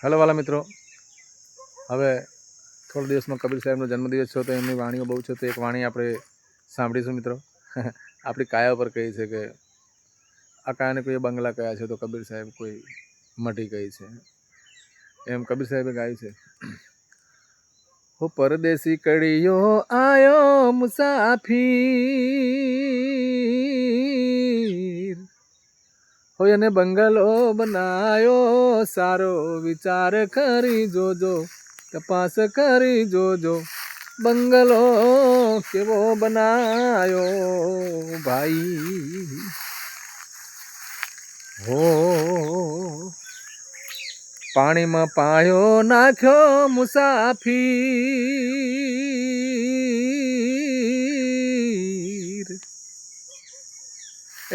Hello वाला मित्रों, હવે થોડા દિવસમાં કબીર સાહેબનો જન્મદિવસ છે તો એમની વાણીઓ બહુ છે, તો એક વાણી આપણે સાંભળીશું મિત્રો. આપણી કાયા પર કહી છે કે આ કાયાને કોઈ બંગલા કયા છે તો કબીર સાહેબ કોઈ મઢી કહી છે, એમ કબીર સાહેબે ગાયું છે. હો પરદેશી કડીયો આયો મુસાફીર, હોય અને બંગલો બનાયો સારો, વિચાર કરી જોજો, તપાસ કરી જોજો, બંગલો કેવો બનાયો ભાઈ. હો પાણીમાં પાયો નાખ્યો મુસાફીર,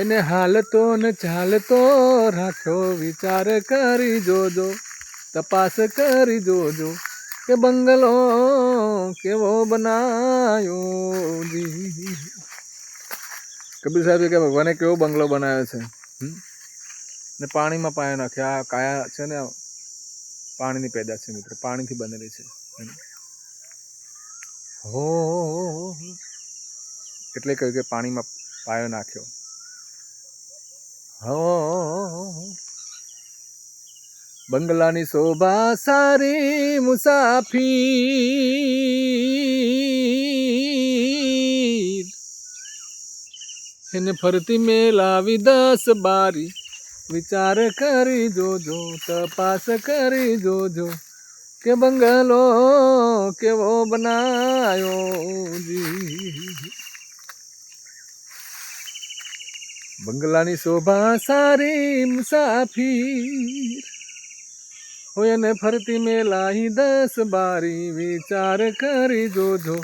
એને હાલતો ને ચાલતો રાખ્યો, વિચાર કરી જોજો, તપાસ કરી જોજો, કે બંગલો કેવો બનાયો જી. કબીર સાહેબે કે ભગવાને કેવો બંગલો બનાવ્યો છે, ને પાણીમાં પાયો નાખ્યો. આ કાયા છે ને પાણીની પેદાશ છે મિત્રો, પાણીથી બનેલી છે. હો એટલે કહ્યું કે પાણીમાં પાયો નાખ્યો. હો બંગલાની શોભા સારી મુસાફીર, એને ફરતી મેલાવી 10 બારી, વિચાર કરી જોજો, તપાસ કરી જોજો, કે બંગલો કેવો બનાયો જી. બંગલાની શોભા સારી મુસાફીર, હોય ને ફરતી મેલાહી 10 બારી, વિચાર કરી જોજો,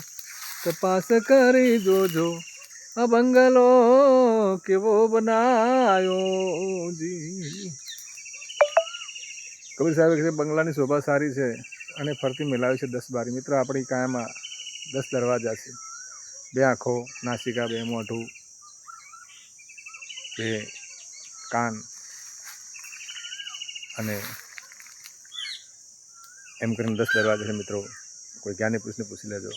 તપાસ કરી જોજો, આ બંગલો કેવો બનાયો જી. કબીર સાહેબ કહે બંગલાની શોભા સારી છે અને ફરતી મેલાવી છે 10 બારી. મિત્રો આપણી કાયામાં 10 દરવાજા છે, 2 આંખો, નાસિકા, 2 મોઢું, 2 કાન અને એમ કરીને 10 દરવાજા છે મિત્રો. કોઈ જ્ઞાની પુરુષને પૂછી લેજો.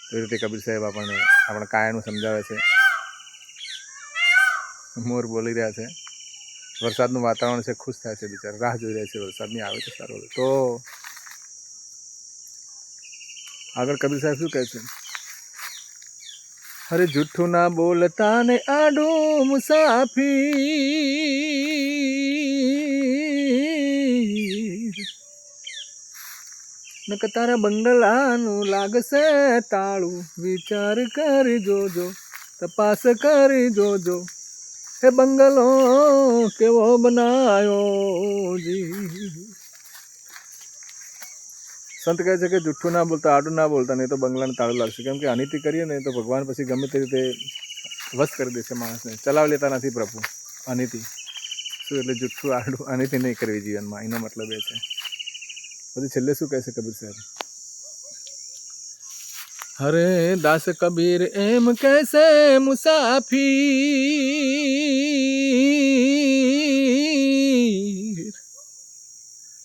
તો એ રીતે કબીર સાહેબ આપણને આપણા કાયાનું સમજાવે છે. મોર બોલી રહ્યા છે, વરસાદનું વાતાવરણ છે, ખુશ થાય છે બિચારા, રાહ જોઈ રહ્યા છે વરસાદની આવે તો સારું. તો આગળ કબીર સાહેબ શું કહે છે? અરે જુઠ્ઠું ના બોલતા ને આડું મુસાફીર, નક તારા બંગલાનું લાગશે તાળું, વિચાર કરી જોજો, તપાસ કરી જોજો, હે બંગલો કેવો બનાયો જી. સંત કહે છે કે જુઠ્ઠું ના બોલતા, આડું ના બોલતા, નહીં તો બંગલાને તાળું લાગશે. કેમ કે અનીતિ કરીએ ને તો ભગવાન પછી ગમે તે રીતે વશ કરી દેશે માણસને. ચલાવી લેતા નથી પ્રભુ અનીતિ. શું એટલે જુઠ્ઠું આડું અનીતિ નહીં કરવી જીવનમાં, એનો મતલબ એ છે. પછી છેલ્લે શું કહે છે કબીર સાહેબ? હરે દાસ કબીર એમ કહેશે મુસાફીર,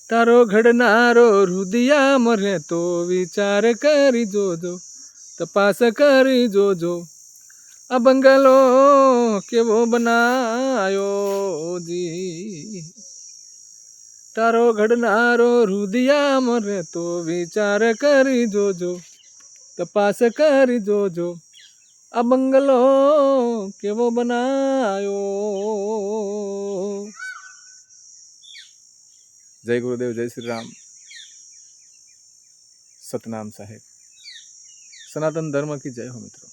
તારો ઘડનારો રુદિયામાં રહેતો, વિચાર કરી જોજો, તપાસ કરી જોજો, આ બંગલો કેવો બનાયો જી. તારો ઘડનારો રુદિયામાં રહેતો, વિચાર કરી જોજો, તપાસ કરી જોજો, આ બંગલો કેવો બનાયો. જય ગુરુદેવ, જય શ્રી રામ, સતનામ સાહેબ, સનાતન ધર્મ की जय हो मित्रों.